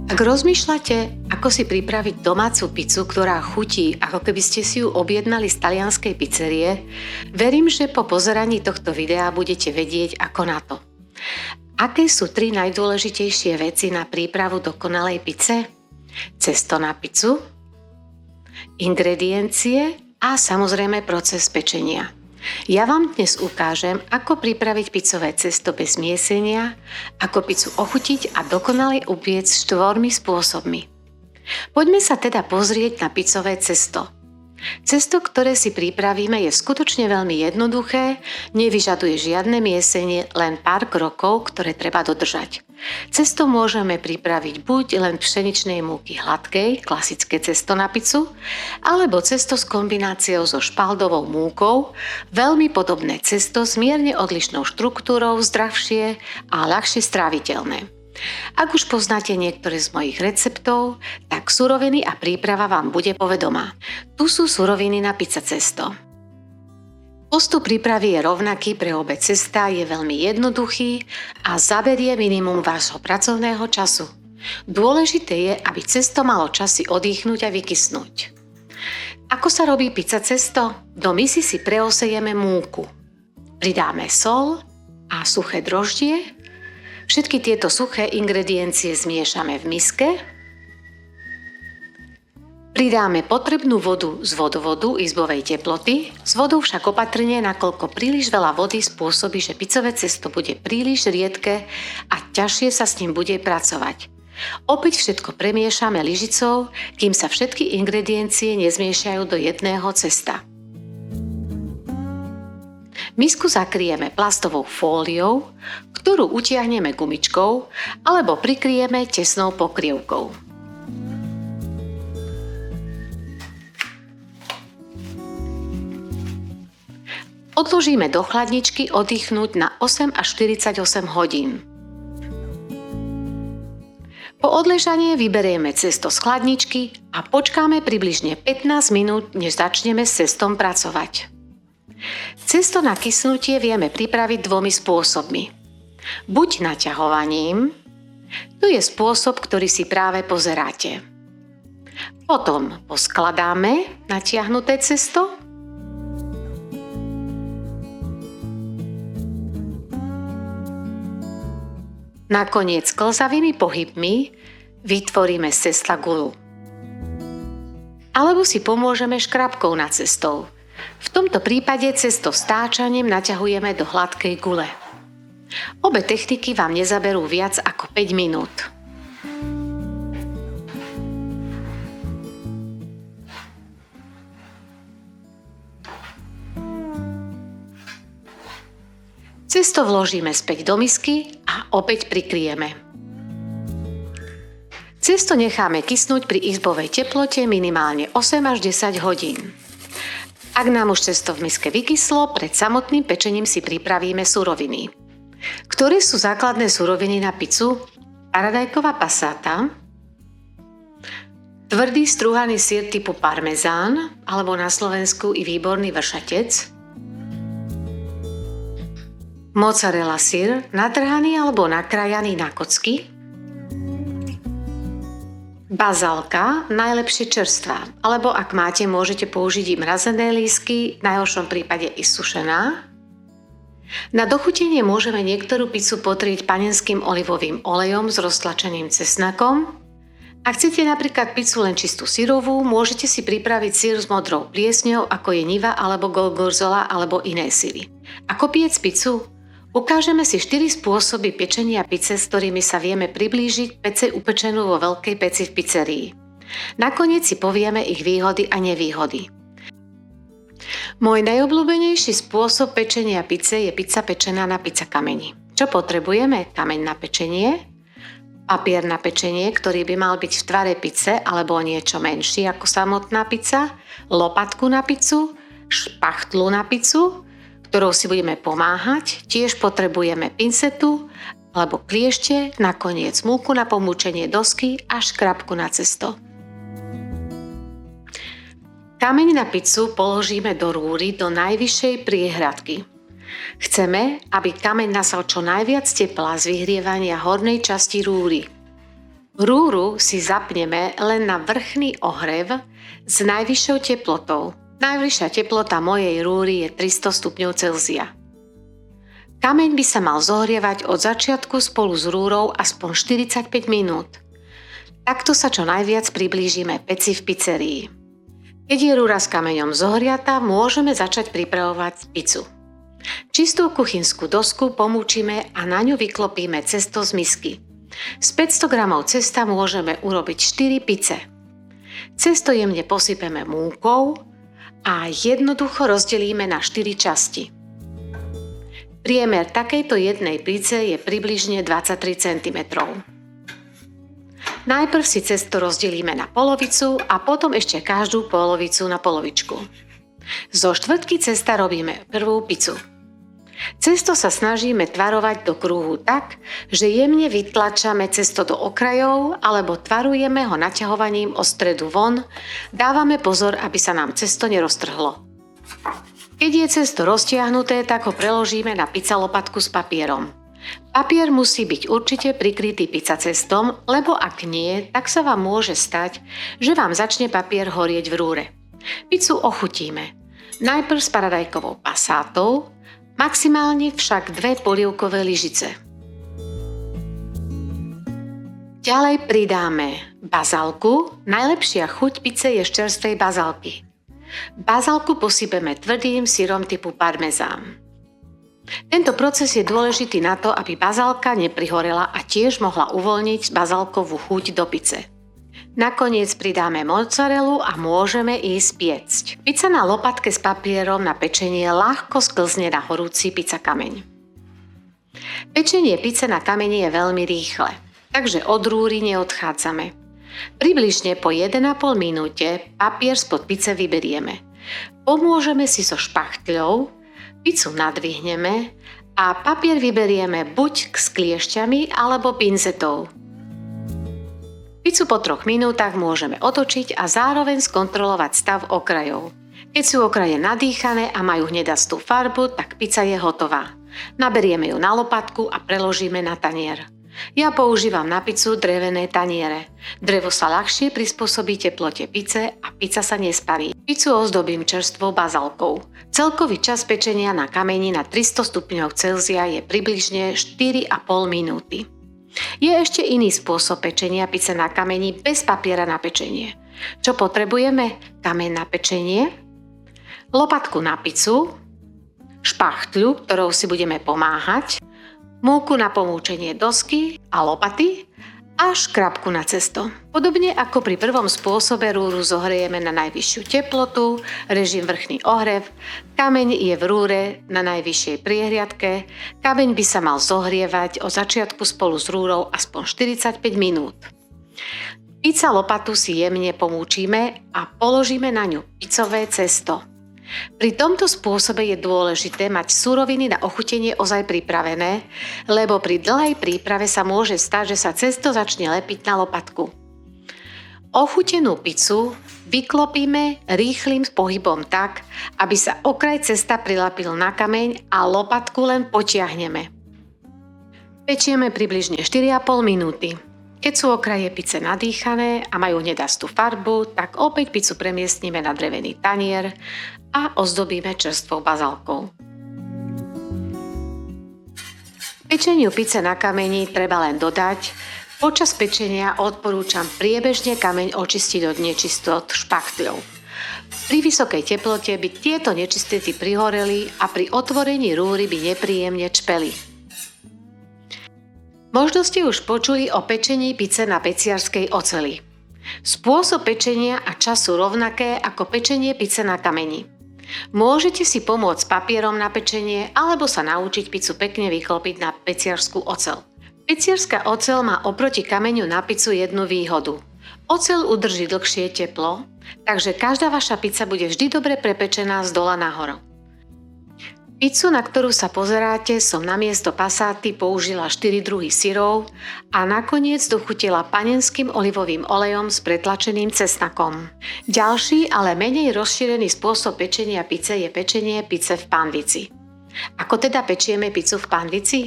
Ak rozmýšľate, ako si pripraviť domácu pizzu, ktorá chutí, ako keby ste si ju objednali z talianskej pizzerie, verím, že po pozeraní tohto videa budete vedieť, ako na to. Aké sú 3 najdôležitejšie veci na prípravu dokonalej pizze? Cesto na pizzu, ingrediencie a samozrejme proces pečenia. Ja vám dnes ukážem, ako pripraviť pizzové cesto bez miesenia, ako pizzu ochutiť a dokonale upiecť 4 spôsobmi. Poďme sa teda pozrieť na pizzové cesto. Cesto, ktoré si pripravíme, je skutočne veľmi jednoduché, nevyžaduje žiadne miesenie, len pár krokov, ktoré treba dodržať. Cesto môžeme pripraviť buď len pšeničnej múky hladkej, klasické cesto na pizzu, alebo cesto s kombináciou so špaldovou múkou, veľmi podobné cesto s mierne odlišnou štruktúrou, zdravšie a ľahšie stráviteľné. Ak už poznáte niektoré z mojich receptov, tak suroviny a príprava vám bude povedomá. Tu sú suroviny na pizza cesto. Postup prípravy je rovnaký pre obe cestá, je veľmi jednoduchý a zaberie minimum vášho pracovného času. Dôležité je, aby cesto malo čas si oddychnúť a vykysnúť. Ako sa robí pizza cesto? Do misy si preosejeme múku. Pridáme soľ a suché droždie. Všetky tieto suché ingrediencie zmiešame v miske. Pridáme potrebnú vodu z vodovodu izbovej teploty, s vodou však opatrne, nakoľko príliš veľa vody spôsobí, že pizzové cesto bude príliš riedke a ťažšie sa s ním bude pracovať. Opäť všetko premiešame lyžicou, kým sa všetky ingrediencie nezmiešajú do jedného cesta. Misku zakryjeme plastovou fóliou, ktorú utiahneme gumičkou alebo prikryjeme tesnou pokrievkou. Odložíme do chladničky oddychnúť na 8 až 48 hodín. Po odležanie vyberieme cesto z chladničky a počkáme približne 15 minút, než začneme s cestom pracovať. Cesto na kysnutie vieme pripraviť 2 spôsobmi. Buď naťahovaním, to je spôsob, ktorý si práve pozeráte. Potom poskladáme natiahnuté cesto. Nakoniec klzavými pohybmi vytvoríme z cesta guľu. Alebo si pomôžeme škrabkou nad cestou. V tomto prípade cesto stáčaním naťahujeme do hladkej gule. Obe techniky vám nezaberú viac ako 5 minút. Cesto vložíme späť do misky a opäť prikryjeme. Cesto necháme kysnúť pri izbovej teplote minimálne 8 až 10 hodín. Ak nám už cesto v miske vykyslo, pred samotným pečením si pripravíme suroviny. Ktoré sú základné suroviny na pizzu? Paradajková passata, tvrdý strúhaný syr typu parmezán, alebo na Slovensku i výborný vršatec, mozzarella syr, natrhaný alebo nakrájaný na kocky, bazálka, najlepšie čerstvá, alebo ak máte, môžete použiť i mrazené lístky, v najhoršom prípade i sušená. Na dochutenie môžeme niektorú pizzu potrieť panenským olivovým olejom s roztlačeným cesnakom. Ak chcete napríklad pizzu len čistú syrovú, môžete si pripraviť syr s modrou pliesňou, ako je niva alebo gorgonzola alebo iné syry. Ako piec pizzu? Ukážeme si 4 spôsoby pečenia pizze, s ktorými sa vieme priblížiť pece upečenú vo veľkej peci v pizzerii. Nakoniec si povieme ich výhody a nevýhody. Môj najobľúbenejší spôsob pečenia pizze je pizza pečená na pizza kameni. Čo potrebujeme? Kameň na pečenie, papier na pečenie, ktorý by mal byť v tvare pizze alebo niečo menší ako samotná pizza, lopatku na pizzu, špachtlu na pizzu, ktorou si budeme pomáhať, tiež potrebujeme pincetu alebo kliešte, nakoniec múku na pomúčenie dosky a škrabku na cesto. Kameň na pizzu položíme do rúry do najvyššej priehradky. Chceme, aby kameň nasal čo najviac tepla z vyhrievania hornej časti rúry. Rúru si zapneme len na vrchný ohrev s najvyššou teplotou. Najvyššia teplota mojej rúry je 300 stupňov Celzia. Kameň by sa mal zohrievať od začiatku spolu s rúrou aspoň 45 minút. Takto sa čo najviac priblížime peci v pizzerii. Keď je rúra s kameňom zohriatá, môžeme začať pripravovať pizzu. Čistú kuchynskú dosku pomúčime a na ňu vyklopíme cesto z misky. Z 500 g cesta môžeme urobiť 4 pice. Cesto jemne posypeme múkou a jednoducho rozdelíme na 4 časti. Priemer takejto jednej pice je približne 23 cm. Najprv si cesto rozdelíme na polovicu a potom ešte každú polovicu na polovičku. Zo štvrtky cesta robíme prvú pizzu. Cesto sa snažíme tvarovať do kruhu tak, že jemne vytlačame cesto do okrajov alebo tvarujeme ho naťahovaním od stredu von, dávame pozor, aby sa nám cesto neroztrhlo. Keď je cesto roztiahnuté, tak ho preložíme na pizzalopatku s papierom. Papier musí byť určite prikrytý pizzacestom, lebo ak nie, tak sa vám môže stať, že vám začne papier horieť v rúre. Pizzu ochutíme. Najprv s paradajkovou pasátou, maximálne však 2 polievkové lyžice. Ďalej pridáme bazálku. Najlepšia chuť pice je z čerstvej bazálky. Bazálku posypeme tvrdým syrom typu parmezán. Tento proces je dôležitý na to, aby bazálka neprihorela a tiež mohla uvoľniť bazálkovú chuť do pice. Nakoniec pridáme mozzarellu a môžeme ísť piecť. Pizza na lopatke s papierom na pečenie ľahko sklzne na horúci pizza kameň. Pečenie pice na kameni je veľmi rýchle, takže od rúry neodchádzame. Približne po 1,5 minúte papier spod pice vyberieme. Pomôžeme si so špachtľou, pizzu nadvihneme a papier vyberieme buď s kliešťami alebo pinzetou. Pizzu po 3 minútach môžeme otočiť a zároveň skontrolovať stav okrajov. Keď sú okraje nadýchané a majú hnedastú farbu, tak pizza je hotová. Naberieme ju na lopatku a preložíme na tanier. Ja používam na pizzu drevené taniere. Drevo sa ľahšie prispôsobí teplote pice a pizza sa nesparí. Pizzu ozdobím čerstvou bazálkou. Celkový čas pečenia na kameni na 300 stupňov Celzia je približne 4,5 minúty. Je ešte iný spôsob pečenia pice na kameni bez papiera na pečenie. Čo potrebujeme? Kameň na pečenie, lopatku na pizzu, špachtľu, ktorou si budeme pomáhať, múku na pomúčenie dosky a lopaty a škrabku na cesto. Podobne ako pri prvom spôsobe rúru zohriejeme na najvyššiu teplotu, režim vrchný ohrev, kameň je v rúre na najvyššej priehriadke, kameň by sa mal zohrievať od začiatku spolu s rúrou aspoň 45 minút. Pizza lopatu si jemne pomúčime a položíme na ňu pizzové cesto. Pri tomto spôsobe je dôležité mať suroviny na ochutenie ozaj pripravené, lebo pri dlhej príprave sa môže stať, že sa cesto začne lepiť na lopatku. Ochutenú pizzu vyklopíme rýchlym pohybom tak, aby sa okraj cesta prilapil na kameň a lopatku len potiahneme. Pečieme približne 4,5 minúty. Keď sú okraje pice nadýchané a majú hnedastú farbu, tak opäť pizzu premiestnime na drevený tanier a ozdobíme čerstvou bazálkou. Pečeniu pice na kameni treba len dodať, počas pečenia odporúčam priebežne kameň očistiť od nečistot špachtľou. Pri vysokej teplote by tieto nečistoty prihoreli a pri otvorení rúry by nepríjemne čpeli. Možno ste už počuli o pečení pice na peciarskej oceli. Spôsob pečenia a čas sú rovnaké ako pečenie pice na kameni. Môžete si pomôcť papierom na pečenie alebo sa naučiť pizzu pekne vyklopiť na peciarskú oceľ. Peciarská oceľ má oproti kameňu na pizzu jednu výhodu. Oceľ udrží dlhšie teplo, takže každá vaša pizza bude vždy dobre prepečená z dola nahor. Pizzu, na ktorú sa pozeráte, som namiesto pasáty použila 4 druhy syrov a nakoniec dochutila panenským olivovým olejom s pretlačeným cesnakom. Ďalší, ale menej rozšírený spôsob pečenia pice je pečenie pice v pánvici. Ako teda pečieme pizzu v pánvici?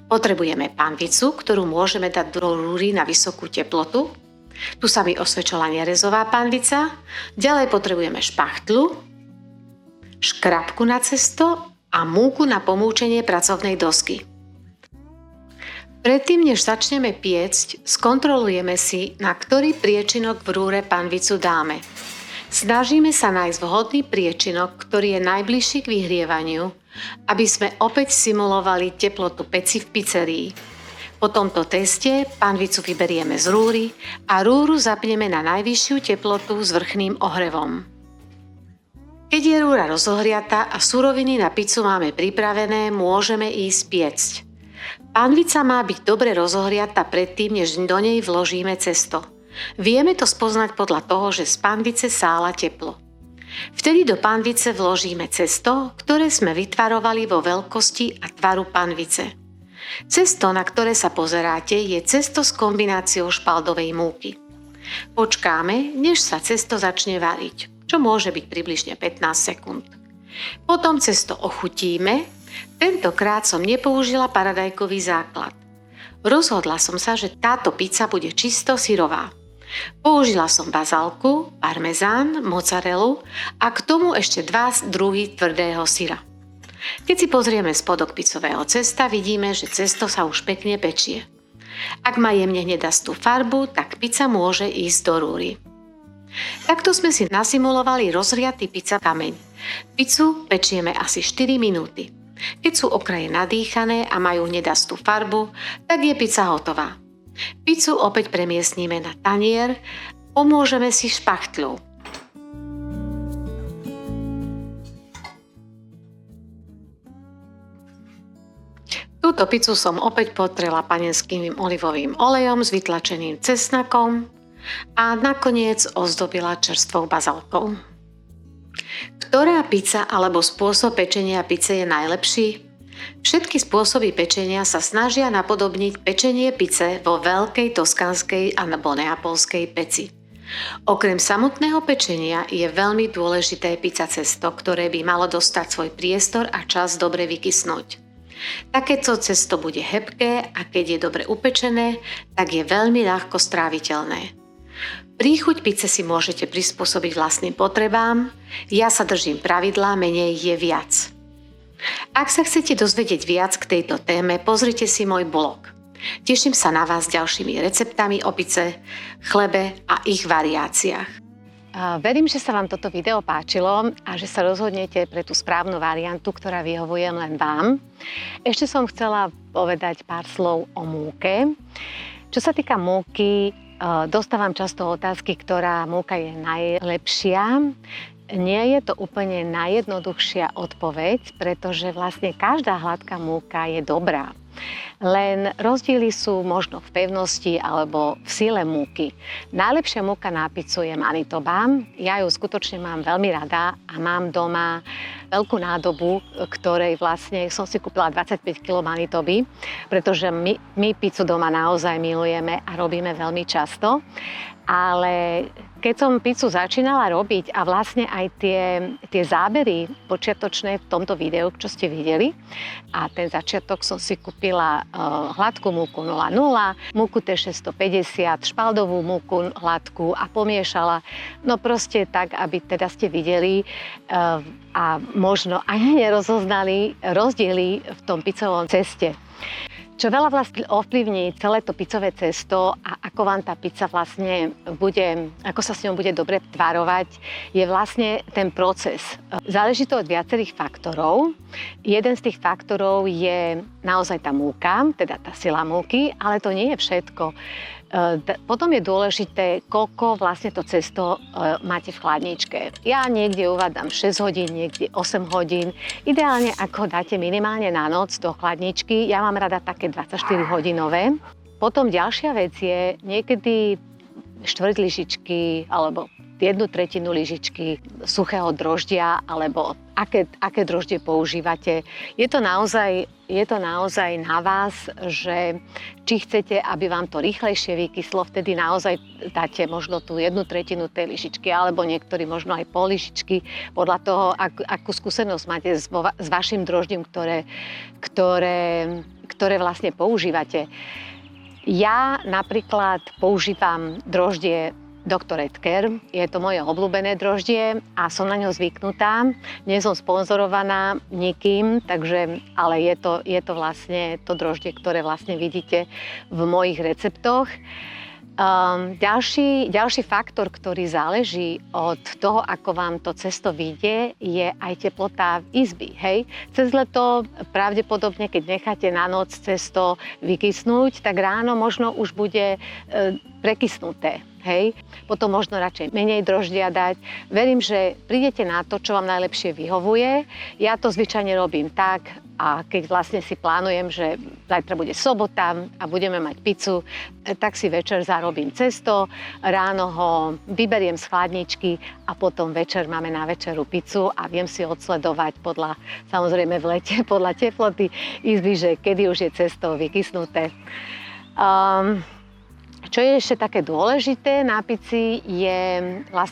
Potrebujeme panvicu, ktorú môžeme dať do rúry na vysokú teplotu. Tu sa mi osvedčila nerezová panvica. Ďalej potrebujeme špachtlu, škrabku na cesto a múku na pomúčenie pracovnej dosky. Predtým, než začneme piecť, skontrolujeme si, na ktorý priečinok v rúre panvicu dáme. Snažíme sa nájsť vhodný priečinok, ktorý je najbližší k vyhrievaniu, aby sme opäť simulovali teplotu peci v pizzerii. Po tomto teste panvicu vyberieme z rúry a rúru zapneme na najvyššiu teplotu s vrchným ohrevom. Keď je rúra rozohriatá a suroviny na pizzu máme pripravené, môžeme ísť piecť. Panvica má byť dobre rozohriatá predtým, než do nej vložíme cesto. Vieme to spoznať podľa toho, že z panvice sála teplo. Vtedy do panvice vložíme cesto, ktoré sme vytvarovali vo veľkosti a tvaru panvice. Cesto, na ktoré sa pozeráte, je cesto s kombináciou špaldovej múky. Počkáme, než sa cesto začne variť, čo môže byť približne 15 sekúnd. Potom cesto ochutíme. Tentokrát som nepoužila paradajkový základ. Rozhodla som sa, že táto pizza bude čisto syrová. Použila som bazálku, parmezán, mozzarellu a k tomu ešte 2 druhy tvrdého syra. Keď si pozrieme spodok pizzového cesta, vidíme, že cesto sa už pekne pečie. Ak má jemne hnedastú farbu, tak pizza môže ísť do rúry. Takto sme si nasimulovali rozhriatý pizza kameň. Pizzu pečieme asi 4 minúty. Keď sú okraje nadýchané a majú hnedastú farbu, tak je pizza hotová. Pizzu opäť premiestnime na tanier, pomôžeme si špachtľou. Túto pizzu som opäť potrela panenským olivovým olejom s vytlačeným cesnakom a nakoniec ozdobila čerstvou bazálkou. Ktorá pizza alebo spôsob pečenia pizze je najlepší? Všetky spôsoby pečenia sa snažia napodobniť pečenie pizze vo veľkej toskanskej alebo neapolskej peci. Okrem samotného pečenia je veľmi dôležité pizza cesto, ktoré by malo dostať svoj priestor a čas dobre vykysnúť. Takéto cesto bude hebké a keď je dobre upečené, tak je veľmi ľahko stráviteľné. Príchuť pizze si môžete prispôsobiť vlastným potrebám. Ja sa držím pravidla, menej je viac. Ak sa chcete dozvedieť viac k tejto téme, pozrite si môj blog. Teším sa na vás s ďalšími receptami o pizze, chlebe a ich variáciách. Verím, že sa vám toto video páčilo a že sa rozhodnete pre tú správnu variantu, ktorá vyhovuje len vám. Ešte som chcela povedať pár slov o múke. Čo sa týka múky, dostávam často otázky, ktorá múka je najlepšia. Nie je to úplne najjednoduchšia odpoveď, pretože vlastne každá hladká múka je dobrá. Len rozdiely sú možno v pevnosti alebo v sile múky. Najlepšia múka na pizzu je Manitoba. Ja ju skutočne mám veľmi rada a mám doma veľkú nádobu, ktorej vlastne som si kúpila 25 kg Manitoby, pretože my pizzu doma naozaj milujeme a robíme veľmi často. Ale keď som pizzu začínala robiť a vlastne aj tie zábery počiatočné v tomto videu, čo ste videli, a ten začiatok som si kúpila hladkú múku 0,0, múku T650, špaldovú múku hladkú a pomiešala, no proste tak, aby teda ste videli a možno aj nerozoznali rozdiely v tom pizzovom ceste. Čo veľa vlastne ovplyvní celé to pizzové cesto a ako vám tá pizza vlastne bude, ako sa s ňou bude dobre tvarovať, je vlastne ten proces. Záleží to od viacerých faktorov. Jeden z tých faktorov je naozaj tá múka, teda tá sila múky, ale to nie je všetko. Potom je dôležité, koľko vlastne to cesto máte v chladničke. Ja niekde uvádzam 6 hodín, niekde 8 hodín. Ideálne, ako dáte minimálne na noc do chladničky, ja mám rada také 24 hodinové. Potom ďalšia vec je, niekedy štvrť lyžičky alebo 1/3 lyžičky suchého droždia alebo aké droždie používate. Je to naozaj na vás, že či chcete, aby vám to rýchlejšie vykyslo, vtedy naozaj dáte možno tú 1/3 tej lyžičky alebo niektorí možno aj pol lyžičky podľa toho, akú skúsenosť máte s vašim droždím, ktoré vlastne používate. Ja napríklad používam droždie Dr. Edgar. Je to moje obľúbené droždie a som na ňo zvyknutá. Nie som sponzorovaná nikým, ale je to vlastne to droždie, ktoré vlastne vidíte v mojich receptoch. Ďalší faktor, ktorý záleží od toho, ako vám to cesto vyjde, je aj teplota v izby. Hej? Cez leto pravdepodobne, keď necháte na noc cesto vykysnúť, tak ráno možno už bude prekysnuté. Hej? Potom možno radšej menej droždia dať. Verím, že prídete na to, čo vám najlepšie vyhovuje. Ja to zvyčajne robím tak, a keď vlastne si plánujem, že zajtra bude sobota a budeme mať pizzu, tak si večer zarobím cesto, ráno ho vyberiem z chladničky a potom večer máme na večeru pizzu a viem si odsledovať samozrejme v lete, podľa teploty izby, že kedy už je cesto vykysnuté. Čo je ešte také dôležité na pici,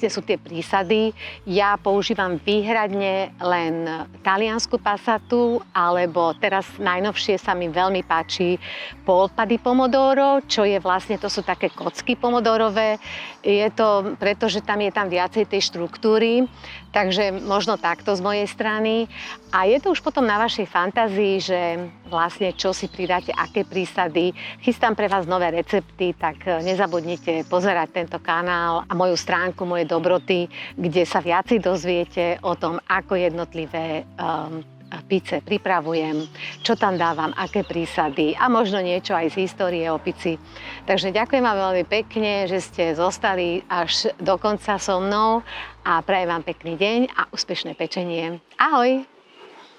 sú tie prísady. Ja používam výhradne len taliansku passatu, alebo teraz najnovšie sa mi veľmi páči polpa di pomodoro, čo je vlastne, to sú také kocky pomodorové. Je to, pretože tam je viacej tej štruktúry, takže možno takto z mojej strany. A je to už potom na vašej fantázii, že vlastne čo si pridáte, aké prísady. Chystám pre vás nové recepty, tak nezabudnite pozerať tento kanál a moju stránku Moje dobroty, kde sa viacej dozviete o tom, ako jednotlivé pice pripravujem, čo tam dávam, aké prísady a možno niečo aj z histórie o pici. Takže ďakujem vám veľmi pekne, že ste zostali až do konca so mnou a prajem vám pekný deň a úspešné pečenie. Ahoj!